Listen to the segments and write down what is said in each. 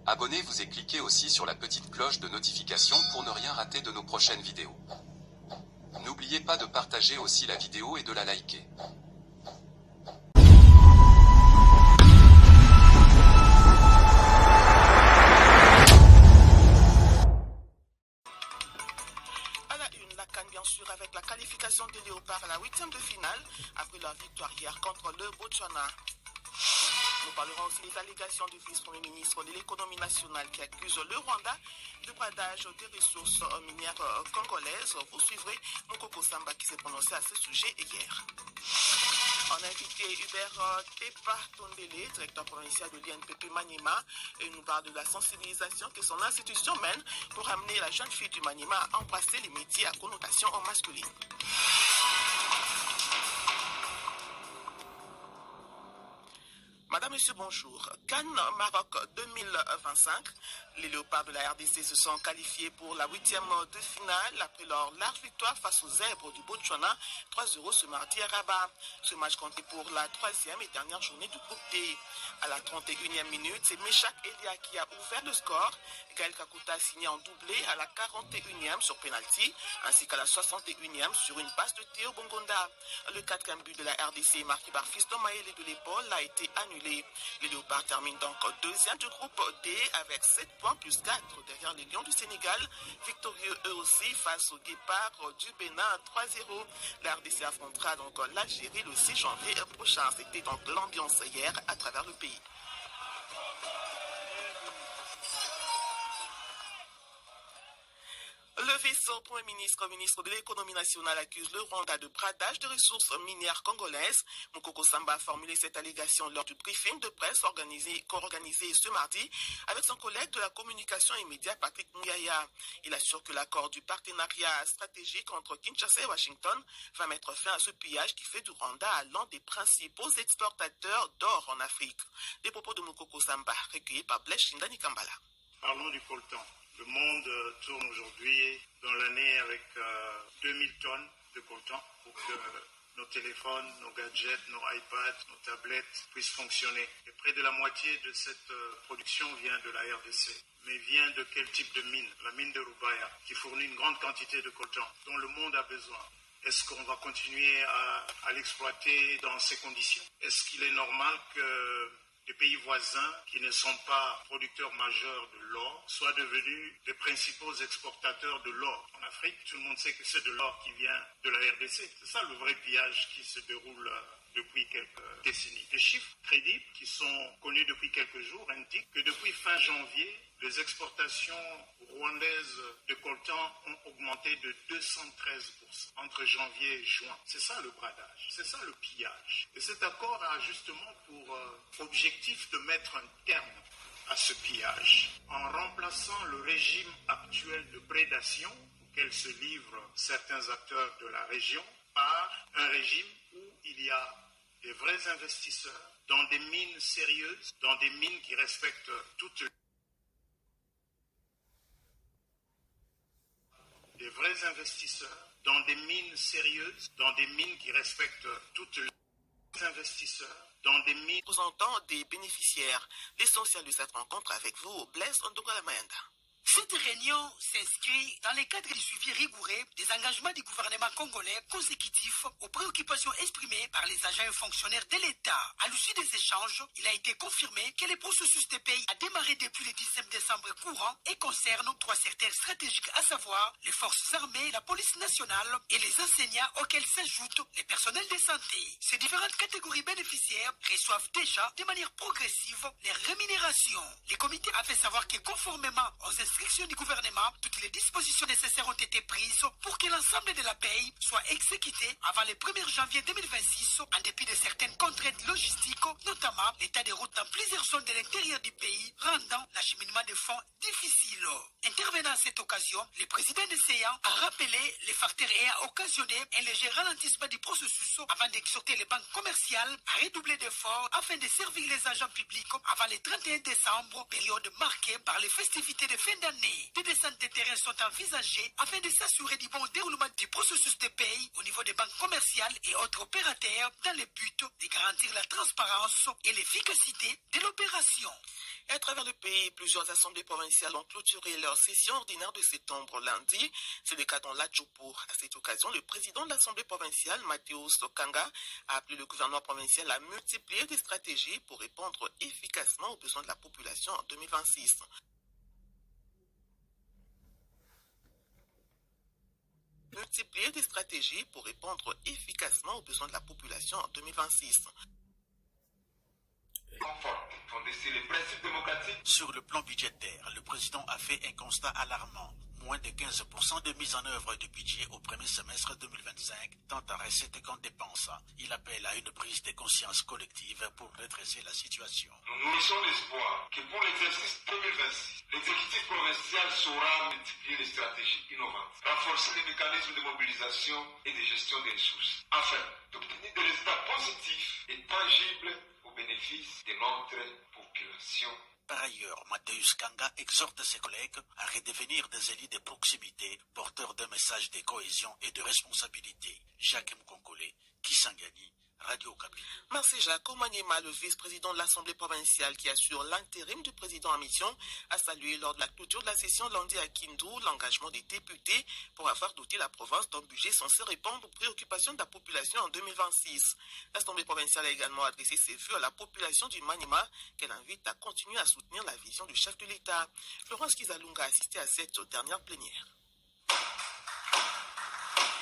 Abonnez-vous et cliquez aussi sur la petite cloche de notification pour ne rien rater de nos prochaines vidéos. N'oubliez pas de partager aussi la vidéo et de la liker. Bien sûr, avec la qualification des Léopards à la 8e de finale après leur victoire hier contre le Botswana. Nous parlerons aussi des allégations du vice-premier ministre de l'économie nationale qui accuse le Rwanda de bradage des ressources minières congolaises. Vous suivrez Mokoko Samba qui s'est prononcé à ce sujet hier. On a invité Hubert Tepa Tondele, directeur provincial de l'INPP Maniema, et nous parle de la sensibilisation que son institution mène pour amener la jeune fille du Maniema à embrasser les métiers à connotation masculine. Madame, Monsieur, bonjour. Cannes Maroc 2025. Les Léopards de la RDC se sont qualifiés pour la 8e de finale après leur large victoire face aux Zèbres du Botswana, 3-0 ce mardi à Rabat. Ce match comptait pour la 3e et dernière journée du groupe D. À la 31e minute, c'est Meshak Elia qui a ouvert le score. Gaël Kakuta a signé en doublé à la 41e sur penalty, ainsi qu'à la 61e sur une passe de Théo Bongonda. Le 4e but de la RDC marqué par Fiston Maëlé de l'épaule a été annulé. Les Léopards terminent donc deuxième du groupe D avec 7 points plus 4 derrière les Lions du Sénégal, victorieux eux aussi face aux Guépards du Bénin 3-0. La RDC affrontera donc l'Algérie le 6 janvier prochain. C'était donc l'ambiance hier à travers le pays. Le vice-premier ministre de l'économie nationale accuse le Rwanda de bradage de ressources minières congolaises. Mokoko Samba a formulé cette allégation lors du briefing de presse organisé ce mardi avec son collègue de la communication et médias Patrick Mouyaya. Il assure que l'accord du partenariat stratégique entre Kinshasa et Washington va mettre fin à ce pillage qui fait du Rwanda l'un des principaux exportateurs d'or en Afrique. Des propos de Mokoko Samba recueillis par Blaise Shindani Kambala. Parlons du coltan. Le monde tourne aujourd'hui dans l'année avec 2000 tonnes de coltan pour que nos téléphones, nos gadgets, nos iPads, nos tablettes puissent fonctionner. Et près de la moitié de cette production vient de la RDC. Mais vient de quel type de mine? La mine de Rubaya, qui fournit une grande quantité de coltan dont le monde a besoin. Est-ce qu'on va continuer à l'exploiter dans ces conditions? Est-ce qu'il est normal que les pays voisins qui ne sont pas producteurs majeurs de l'or soient devenus les principaux exportateurs de l'or en Afrique? Tout le monde sait que c'est de l'or qui vient de la RDC. C'est ça le vrai pillage qui se déroule depuis quelques décennies. Les chiffres crédibles qui sont connus depuis quelques jours indiquent que depuis fin janvier, les exportations rwandaises de coltan ont augmenté de 213% entre janvier et juin. C'est ça le bradage, c'est ça le pillage. Et cet accord a justement pour objectif de mettre un terme à ce pillage en remplaçant le régime actuel de prédation auquel se livrent certains acteurs de la région par un régime où il y a des vrais investisseurs dans des mines sérieuses, dans des mines qui respectent toutes les... Des vrais investisseurs dans des mines sérieuses, dans des mines qui respectent toutes les investisseurs, dans des mines... Représentant des bénéficiaires, l'essentiel de cette rencontre avec vous, Blaise Ndongala-Mayanda. Cette réunion s'inscrit dans le cadre du suivi rigoureux des engagements du gouvernement congolais consécutifs aux préoccupations exprimées par les agents et fonctionnaires de l'État. À l'issue des échanges, il a été confirmé que le processus de paix a démarré depuis le 19 décembre courant et concerne 3 secteurs stratégiques, à savoir les forces armées, la police nationale et les enseignants auxquels s'ajoutent les personnels de santé. Ces différentes catégories bénéficiaires reçoivent déjà de manière progressive les rémunérations. Le comité a fait savoir que conformément aux instructions du gouvernement, toutes les dispositions nécessaires ont été prises pour que l'ensemble de la paye soit exécutée avant le 1er janvier 2026, en dépit de certaines contraintes logistiques, notamment l'état des routes dans plusieurs zones de l'intérieur du pays, rendant l'acheminement des fonds difficile. Intervenant à cette occasion, le président de CEA a rappelé les facteurs ayant occasionné un léger ralentissement du processus avant d'exhorter les banques commerciales à redoubler d'efforts afin de servir les agents publics avant le 31 décembre, période marquée par les festivités de fin d'année. Des descentes de terrain sont envisagées afin de s'assurer du bon déroulement du processus de paye au niveau des banques commerciales et autres opérateurs dans le but de garantir la transparence et l'efficacité de l'opération. Et à travers le pays, plusieurs assemblées provinciales ont clôturé leur session ordinaire de septembre lundi. C'est le cas dans l'Adjopo. À cette occasion, le président de l'Assemblée provinciale, Mathéo Sokanga, a appelé le gouvernement provincial à multiplier des stratégies pour répondre efficacement aux besoins de la population en 2026. Multiplier des stratégies pour répondre efficacement aux besoins de la population en 2026. Sur le plan budgétaire, le président a fait un constat alarmant. Moins de 15% de mise en œuvre du budget au premier semestre 2025, tant en recettes qu'en dépenses. Il appelle à une prise de conscience collective pour redresser la situation. Nous nourrissons l'espoir que pour l'exercice 2026, l'exécutif provincial saura multiplier les stratégies innovantes, renforcer les mécanismes de mobilisation et de gestion des ressources, afin d'obtenir des résultats positifs et tangibles au bénéfice de notre population. Par ailleurs, Mathéus Kanga exhorte ses collègues à redevenir des élus de proximité, porteurs d'un message de cohésion et de responsabilité. Jacques Mkonkole, Kisangani, Radio Okapi. Merci Jacques Omaniema, le vice-président de l'Assemblée provinciale qui assure l'intérim du président en mission, a salué lors de la clôture de la session lundi à Kindu l'engagement des députés pour avoir doté la province d'un budget censé répondre aux préoccupations de la population en 2026. L'Assemblée provinciale a également adressé ses vœux à la population du Maniema qu'elle invite à continuer à soutenir la vision du chef de l'État. Florence Kizalunga a assisté à cette dernière plénière.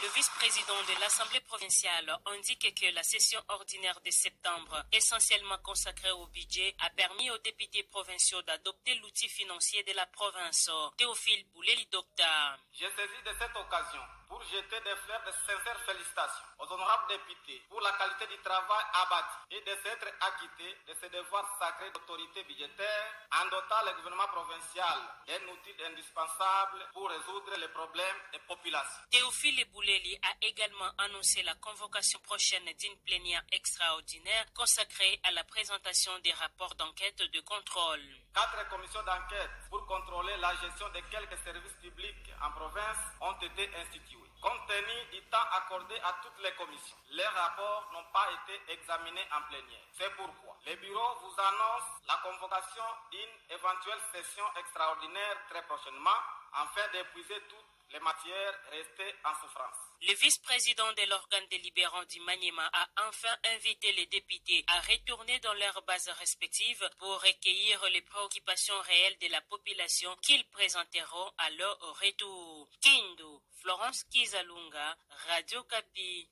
Le vice-président de l'Assemblée provinciale indique que la session ordinaire de septembre, essentiellement consacrée au budget, a permis aux députés provinciaux d'adopter l'outil financier de la province. Théophile Bouleli-Docta. J'ai saisi de cette occasion pour jeter des fleurs de sincères félicitations aux honorables députés pour la qualité du travail abattu et de s'être acquittés de ses devoirs sacrés d'autorité budgétaire en dotant le gouvernement provincial d'un outil indispensable pour résoudre les problèmes des populations. Théophile Bouleli a également annoncé la convocation prochaine d'une plénière extraordinaire consacrée à la présentation des rapports d'enquête de contrôle. 4 commissions d'enquête pour contrôler la gestion de quelques services publics en province ont été instituées. Compte tenu du temps accordé à toutes les commissions, les rapports n'ont pas été examinés en plénière. C'est pourquoi le bureau vous annonce la convocation d'une éventuelle session extraordinaire très prochainement afin d'épuiser toutes les matières restées en souffrance. Le vice-président de l'organe délibérant du Maniema a enfin invité les députés à retourner dans leurs bases respectives pour recueillir les préoccupations réelles de la population qu'ils présenteront à leur retour. Kindu, Florence Kizalunga, Radio Kapi.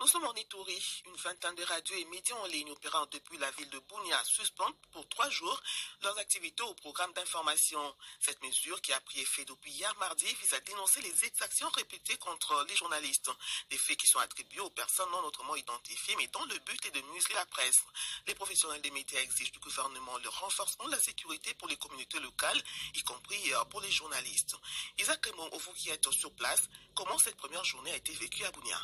Nous sommes en Ituri. Une vingtaine de radios et médias en ligne opérant depuis la ville de Bunia suspendent pour 3 jours leurs activités au programme d'information. Cette mesure, qui a pris effet depuis hier mardi, vise à dénoncer les exactions répétées contre les journalistes. Des faits qui sont attribués aux personnes non autrement identifiées, mais dont le but est de museler la presse. Les professionnels des médias exigent du gouvernement le renforcement de la sécurité pour les communautés locales, y compris pour les journalistes. Isaac Raymond, vous qui êtes sur place, comment cette première journée a été vécue à Bunia?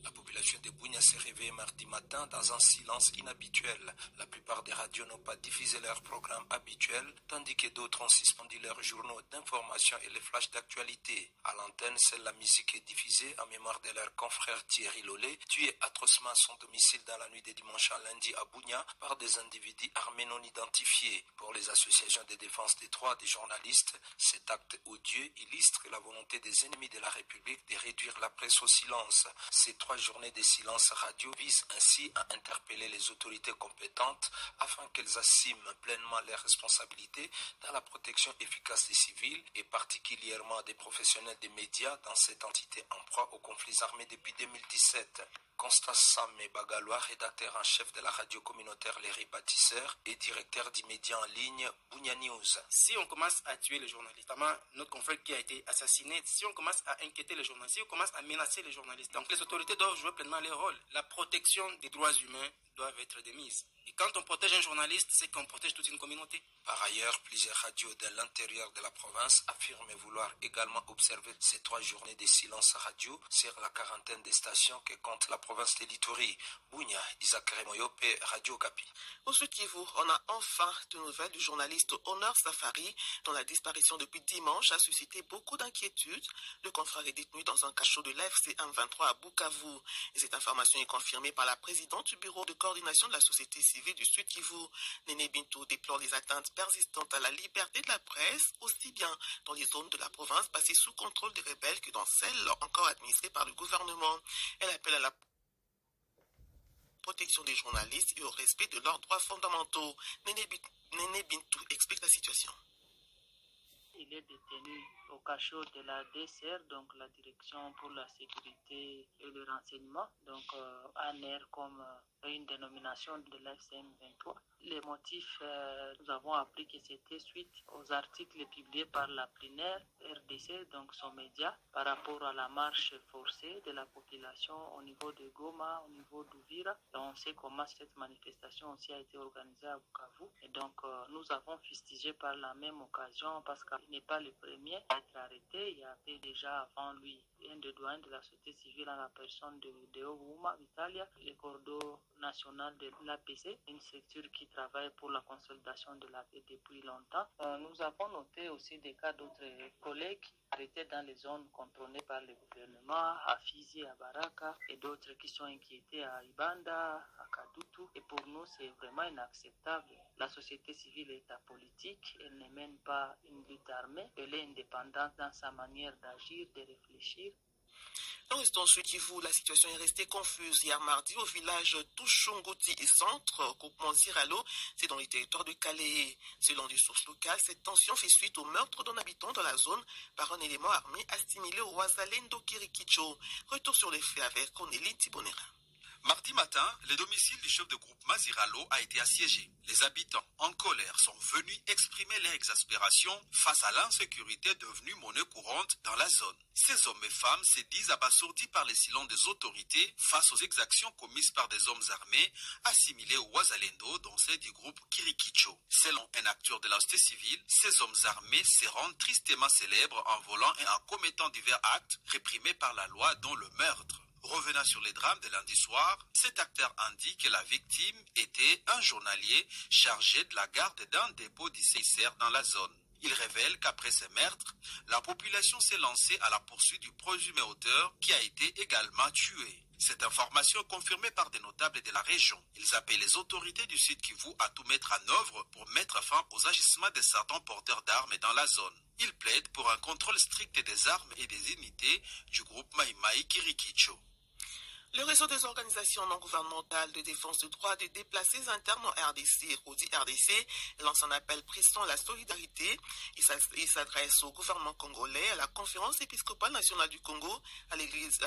La population de Bunia s'est réveillée mardi matin dans un silence inhabituel. La plupart des radios n'ont pas diffusé leurs programmes habituels, tandis que d'autres ont suspendu leurs journaux d'information et les flashs d'actualité. À l'antenne, seule la musique est diffusée en mémoire de leur confrère Thierry Lollet, tué atrocement à son domicile dans la nuit de dimanche à lundi à Bunia par des individus armés non identifiés. Pour les associations de défense des droits des journalistes, cet acte odieux illustre la volonté des ennemis de la République de réduire la presse au silence. Ces 3 journées de silence radio visent ainsi à interpeller les autorités compétentes afin qu'elles assument pleinement leurs responsabilités dans la protection efficace des civils et particulièrement des professionnels des médias dans cette entité en proie aux conflits armés depuis 2017. Constance Samé Bagalois, rédacteur en chef de la radio communautaire Les Bâtisseurs et directeur du média en ligne Bunia News. Si on commence à tuer les journalistes, notamment notre confrère qui a été assassiné, si on commence à inquiéter les journalistes, si on commence à menacer les journalistes, donc les autorités doivent jouer pleinement leur rôle. La protection des droits humains doit être de mise. Et quand on protège un journaliste, c'est qu'on protège toute une communauté. Par ailleurs, plusieurs radios de l'intérieur de la province affirment vouloir également observer ces 3 journées de silence radio sur la quarantaine de stations que compte la province de l'Ituri. Bunia, Isaac Remoyope, Radio Kapi. Au Sud Kivu, on a enfin de nouvelles du journaliste Honor Safari, dont la disparition depuis dimanche a suscité beaucoup d'inquiétudes. Le confrère est détenu dans un cachot de l'AFC M23 à Bukavu. Et cette information est confirmée par la présidente du bureau de coordination de la société civile civile du Sud Kivu. Néné Bintou déplore les atteintes persistantes à la liberté de la presse, aussi bien dans les zones de la province passées sous contrôle des rebelles que dans celles encore administrées par le gouvernement. Elle appelle à la protection des journalistes et au respect de leurs droits fondamentaux. Néné Bintou explique la situation. Il est détenu au cachot de la DCR, donc la Direction pour la sécurité et le renseignement, donc ANR comme une dénomination de l'FCM 23. Les motifs, nous avons appris que c'était suite aux articles publiés par la Plinaire RDC, donc son média, par rapport à la marche forcée de la population au niveau de Goma, au niveau d'Uvira. On sait comment cette manifestation aussi a été organisée à Bukavu. Et donc, nous avons fustigé par la même occasion parce qu'il n'est pas le premier à être arrêté. Il y avait déjà avant lui un des doyens de la société civile en la personne de Deo Wuma Vitalia, le cordeau national de l'APC, une structure qui travaille pour la consolidation de la paix depuis longtemps. Nous avons noté aussi des cas d'autres collègues arrêtés dans les zones contrôlées par le gouvernement, à Fizi, à Baraka, et d'autres qui sont inquiétés à Ibanda, à Kadutu. Et pour nous, c'est vraiment inacceptable. La société civile est apolitique, elle ne mène pas une lutte armée, elle est indépendante dans sa manière d'agir, de réfléchir. Dans le Sud Kivu, la situation est restée confuse hier mardi au village Touchungoti et Centre, groupement Ziralo, c'est dans les territoires de Calais. Selon des sources locales, cette tension fait suite au meurtre d'un habitant dans la zone par un élément armé assimilé au Wazalendo Kirikicho. Retour sur les faits avec Cornélie Thibonera. Mardi matin, le domicile du chef de groupe Maziralo a été assiégé. Les habitants en colère sont venus exprimer leur exaspération face à l'insécurité devenue monnaie courante dans la zone. Ces hommes et femmes se disent abasourdis par les silence des autorités face aux exactions commises par des hommes armés assimilés au Wazalendo, dont celle du groupe Kirikicho. Selon un acteur de la société civile, ces hommes armés se rendent tristement célèbres en volant et en commettant divers actes réprimés par la loi, dont le meurtre. Revenant sur les drames de lundi soir, cet acteur indique que la victime était un journalier chargé de la garde d'un dépôt d'ICICR dans la zone. Il révèle qu'après ces meurtres, la population s'est lancée à la poursuite du présumé auteur qui a été également tué. Cette information est confirmée par des notables de la région. Ils appellent les autorités du Sud Kivu à tout mettre en œuvre pour mettre fin aux agissements de certains porteurs d'armes dans la zone. Ils plaident pour un contrôle strict des armes et des unités du groupe Maïmaï Kirikicho. Le réseau des organisations non gouvernementales de défense des droits des déplacés internes en RDC, Rodi RDC, lance un appel pressant à la solidarité. Il s'adresse au gouvernement congolais, à la conférence épiscopale nationale du Congo, à l'église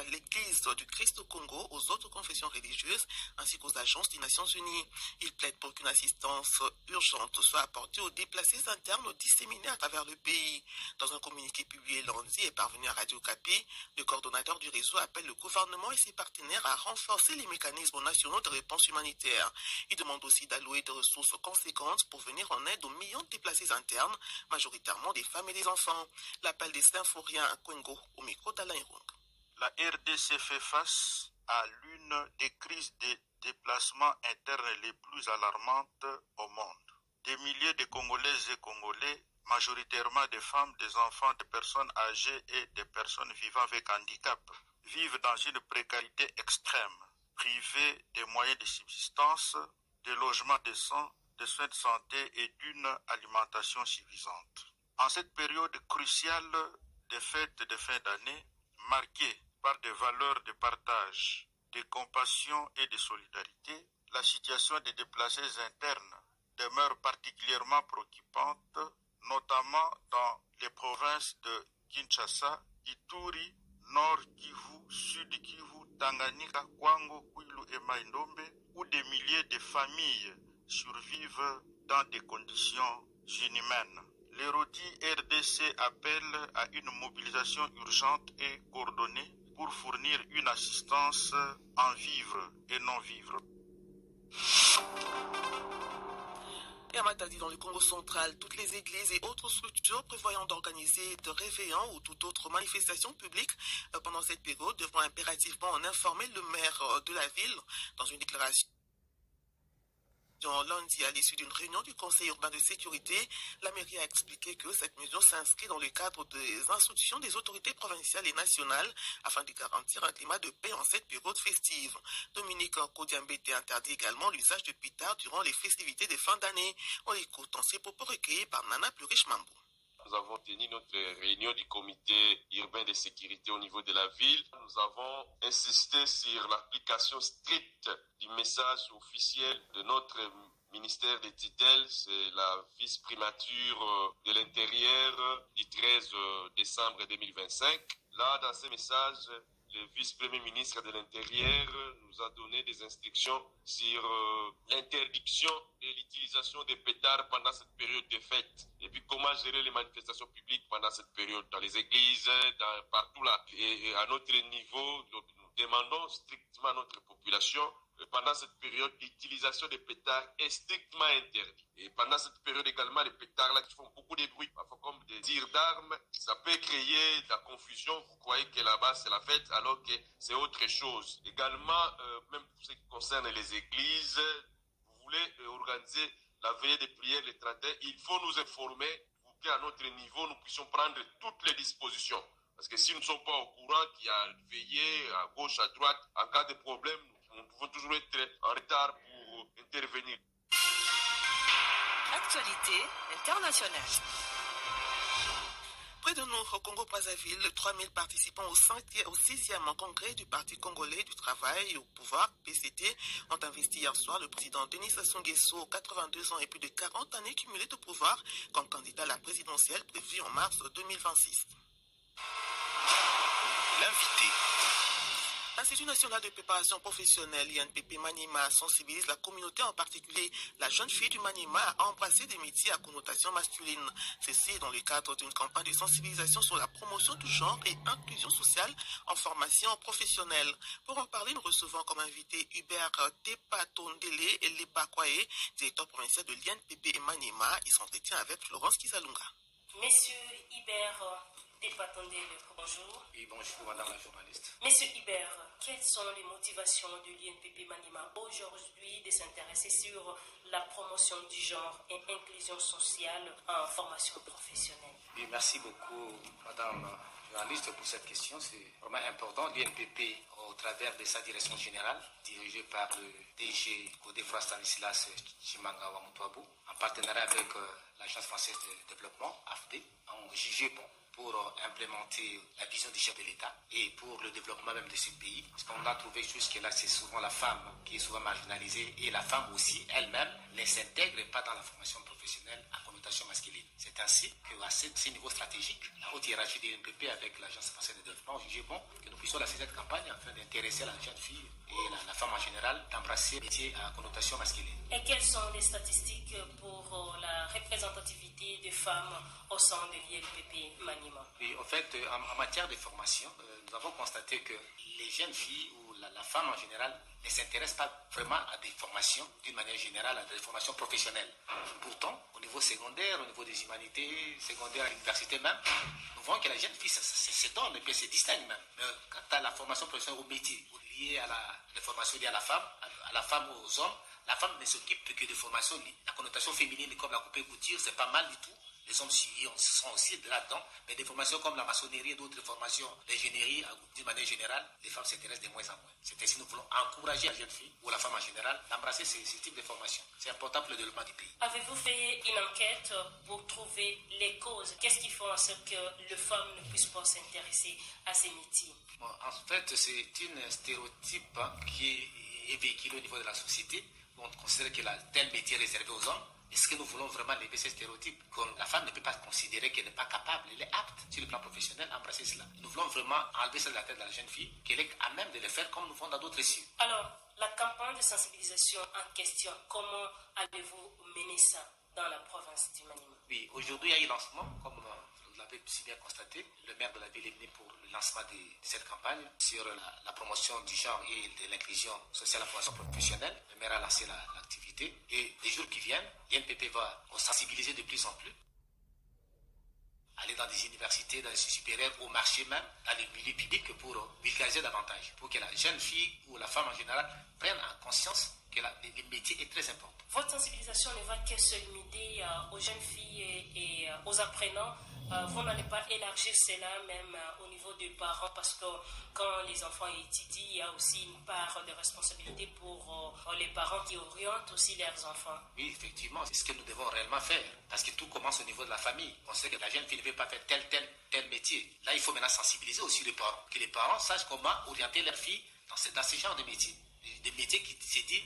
du Christ au Congo, aux autres confessions religieuses, ainsi qu'aux agences des Nations Unies. Il plaide pour qu'une assistance urgente soit apportée aux déplacés internes disséminés à travers le pays. Dans un communiqué publié lundi et parvenu à Radio Kapi, le coordonnateur du réseau appelle le gouvernement et ses partenaires à renforcer les mécanismes nationaux de réponse humanitaire. Il demande aussi d'allouer des ressources conséquentes pour venir en aide aux millions de déplacés internes, majoritairement des femmes et des enfants. L'appel des Symphoriens à Kwengo, au micro d'Alain Irung. La RDC fait face à l'une des crises de déplacement internes les plus alarmantes au monde. Des milliers de Congolaises et Congolais, majoritairement des femmes, des enfants, des personnes âgées et des personnes vivant avec handicap, vivent dans une précarité extrême, privés des moyens de subsistance, de logements décents, de soins de santé et d'une alimentation suffisante. En cette période cruciale des fêtes de fin d'année, marquée par des valeurs de partage, de compassion et de solidarité, la situation des déplacés internes demeure particulièrement préoccupante, notamment dans les provinces de Kinshasa, Ituri, Nord Kivu, Sud Kivu, Tanganyika, Kwango, Kwilu et Maïndombe, où des milliers de familles survivent dans des conditions inhumaines. Le Rodi RDC appelle à une mobilisation urgente et coordonnée pour fournir une assistance en vivre et non vivre. Et à Matadi, dans le Congo central, toutes les églises et autres structures prévoyant d'organiser de réveillons ou toute autre manifestation publique pendant cette période devront impérativement en informer le maire de la ville dans une déclaration. Durant lundi, à l'issue d'une réunion du Conseil urbain de sécurité, la mairie a expliqué que cette mesure s'inscrit dans le cadre des instructions des autorités provinciales et nationales afin de garantir un climat de paix en cette période festive. Dominique Kodiambete interdit également l'usage de pétards durant les festivités de fin d'année. On écoute en ces propos recueillis par Nana Plurish-Mambou. Nous avons tenu notre réunion du comité urbain de sécurité au niveau de la ville. Nous avons insisté sur l'application stricte du message officiel de notre ministère des tutelles. C'est la vice-primature de l'Intérieur du 13 décembre 2025. Là, dans ce message, le vice-premier ministre de l'Intérieur nous a donné des instructions sur l'interdiction de l'utilisation des pétards pendant cette période de fête. Et puis comment gérer les manifestations publiques pendant cette période, dans les églises, partout là. Et à notre niveau, nous demandons strictement à notre population, pendant cette période, l'utilisation des pétards est strictement interdite. Et pendant cette période également, les pétards là qui font beaucoup de bruit, parfois comme des tirs d'armes, ça peut créer de la confusion. Vous croyez que là-bas c'est la fête alors que c'est autre chose. Également, même pour ce qui concerne les églises, vous voulez organiser la veillée des prières le 31, il faut nous informer pour qu'à notre niveau, nous puissions prendre toutes les dispositions. Parce que si nous ne sommes pas au courant qu'il y a veillé à gauche, à droite, en cas de problème, nous pouvons toujours être en retard pour intervenir. Actualité internationale. Près de nous, au Congo-Brazzaville, 3000 participants au 6e congrès du Parti congolais du travail et au pouvoir, PCT, ont investi hier soir le président Denis Sassou Nguesso, 82 ans et plus de 40 années cumulées de pouvoir, comme candidat à la présidentielle prévue en mars 2026. L'invité. L'Institut national de préparation professionnelle, INPP Maniema, sensibilise la communauté, en particulier la jeune fille du Maniema, à embrasser des métiers à connotation masculine. Ceci dans le cadre d'une campagne de sensibilisation sur la promotion du genre et inclusion sociale en formation professionnelle. Pour en parler, nous recevons comme invité Hubert Tepatondele et Lepakwae, directeur provincial de l'INPP Maniema, et s'entretient avec Florence Kizalunga. Monsieur Hubert Tepatondele, bonjour. Oui, bonjour, madame la journaliste. Monsieur Hubert, quelles sont les motivations de l'INPP Maniema aujourd'hui de s'intéresser sur la promotion du genre et inclusion sociale en formation professionnelle? Oui, merci beaucoup, madame la journaliste, pour cette question. C'est vraiment important. L'INPP, au travers de sa direction générale, dirigée par le DG Godefroy Stanislas Chimanga Wamutwabu, en partenariat avec l'Agence française de développement, AFD, ont jugé bon pour implémenter la vision du chef de l'État et pour le développement même de ce pays. Parce qu'on a trouvé jusque-là, c'est souvent la femme qui est souvent marginalisée et la femme aussi, elle-même, ne s'intègre pas dans la formation professionnelle à connotation masculine. C'est ainsi qu'à ce niveau stratégique, la haute hiérarchie de l'INPP avec l'Agence française de développement ont jugé bon que nous puissions lancer cette campagne afin d'intéresser la jeune fille et la femme en général d'embrasser les métiers à connotation masculine. Et quelles sont les statistiques pour la représentativité des femmes au sein de l'INPP Maniema? Oui, en fait, en matière de formation, nous avons constaté que les jeunes filles ou la femme en général ne s'intéressent pas vraiment à des formations, d'une manière générale, à des formations professionnelles. Pourtant, au niveau secondaire, au niveau des humanités, secondaire à l'université même, nous voyons que la jeune fille se donne et puis se distingue même. Mais quant à la formation professionnelle au métier, liée à la formation liée à la femme ou aux hommes, la femme ne s'occupe que de formations à connotation féminine comme la coupe couture, c'est pas mal du tout. Les hommes sont aussi là-dedans, mais des formations comme la maçonnerie et d'autres formations d'ingénierie, d'une manière générale, les femmes s'intéressent de moins en moins. C'est ainsi que nous voulons encourager la jeune fille ou la femme en général d'embrasser ce type de formation. C'est important pour le développement du pays. Avez-vous fait une enquête pour trouver les causes? Qu'est-ce qui fait en sorte que les femmes ne puissent pas s'intéresser à ces métiers? Bon, en fait, c'est un stéréotype qui est véhiculé au niveau de la société. On considère que tel métier est réservé aux hommes. Est-ce que nous voulons vraiment lever ce stéréotype que la femme ne peut pas considérer qu'elle n'est pas capable, elle est apte sur le plan professionnel à embrasser cela? Nous voulons vraiment enlever ça de la tête de la jeune fille, qu'elle est à même de le faire comme nous faisons dans d'autres cieux. Alors, la campagne de sensibilisation en question, comment allez-vous mener ça dans la province du Maniema? Oui, aujourd'hui il y a eu lancement, comme vous l'avez si bien constaté. Le maire de la ville est venu pour le lancement de cette campagne sur la promotion du genre et de l'inclusion sociale à la formation professionnelle. Le maire a lancé l'activité et les jours qui viennent, l'INPP va sensibiliser de plus en plus. Aller dans des universités, dans les instituts supérieurs, au marché même, dans les milieux publics pour vulgariser davantage, pour que la jeune fille ou la femme en général prenne en conscience que le métier est très important. Votre sensibilisation ne va que se limiter aux jeunes filles et aux apprenants. Vous n'allez pas élargir cela même au niveau des parents, parce que quand les enfants étudient, il y a aussi une part de responsabilité pour les parents qui orientent aussi leurs enfants. Oui, effectivement, c'est ce que nous devons réellement faire, parce que tout commence au niveau de la famille. On sait que la jeune fille ne veut pas faire tel métier. Là, il faut maintenant sensibiliser aussi les parents, que les parents sachent comment orienter leurs filles dans ce genre de métiers. Des métiers qui se disent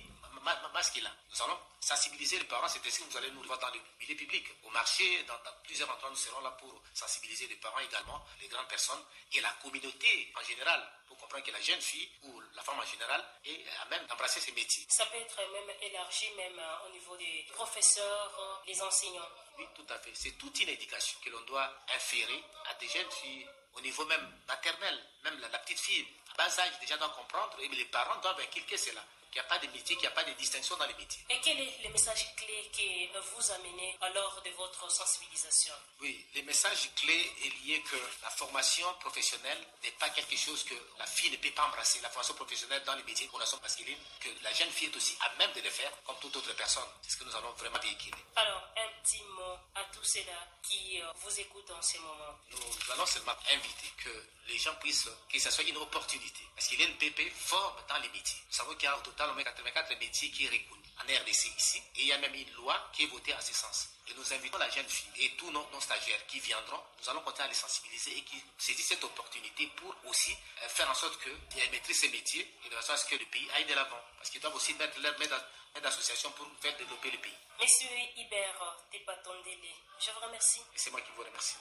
masculins. Nous allons sensibiliser les parents, c'est ainsi que vous allez nous voir dans le milieu public, au marché, dans plusieurs endroits, nous serons là pour sensibiliser les parents également, les grandes personnes et la communauté en général, pour comprendre que la jeune fille ou la femme en général est à même d'embrasser ces métiers. Ça peut être même élargi même au niveau des professeurs, les enseignants. Oui, tout à fait. C'est toute une éducation que l'on doit inférer à des jeunes filles au niveau même maternel, même la petite fille à bas âge déjà doit comprendre et les parents doivent inculquer cela. Qu'il n'y a pas de métier, qu'il n'y a pas de distinction dans les métiers. Et quel est le message clé que vous amenez lors de votre sensibilisation? Oui, le message clé est lié que la formation professionnelle n'est pas quelque chose que la fille ne peut pas embrasser. La formation professionnelle dans les métiers de connotation masculine, que la jeune fille est aussi à même de le faire comme toute autre personne. C'est ce que nous allons vraiment véhiculer. Alors, un petit mot à tous ceux-là qui vous écoutent en ce moment. Nous allons seulement inviter que les gens puissent, que ce soit une opportunité. Parce qu'il y a une BP forme dans les métiers. Nous savons qu'il y a au total 84 métiers qui est reconnu en RDC ici. Et il y a même une loi qui est votée en ce sens. Et nous invitons la jeune fille et tous nos stagiaires qui viendront. Nous allons continuer à les sensibiliser et qui saisissent cette opportunité pour aussi faire en sorte qu'ils maîtrisent ces métiers et de façon à ce que le pays aille de l'avant. Parce qu'ils doivent aussi mettre leur main d'association pour faire développer le pays. Monsieur Hubert Tepatondele, je vous remercie. Et c'est moi qui vous remercie.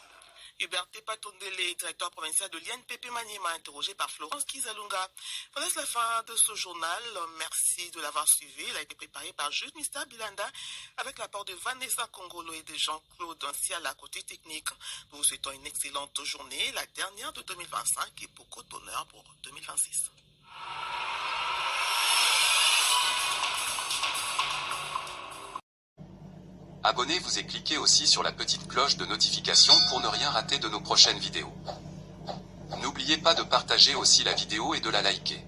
Hubert Tepatondele, directeur provincial de l'INPP Maniema, interrogé par Florence Kizalunga. Voilà la fin de ce journal. Merci de l'avoir suivi. Il a été préparé par Jules Mister Bilanda avec l'apport de Vanessa Congolo et de Jean-Claude Ancial à côté technique. Nous vous souhaitons une excellente journée, la dernière de 2025 et beaucoup d'honneur pour 2026. Abonnez-vous et cliquez aussi sur la petite cloche de notification pour ne rien rater de nos prochaines vidéos. N'oubliez pas de partager aussi la vidéo et de la liker.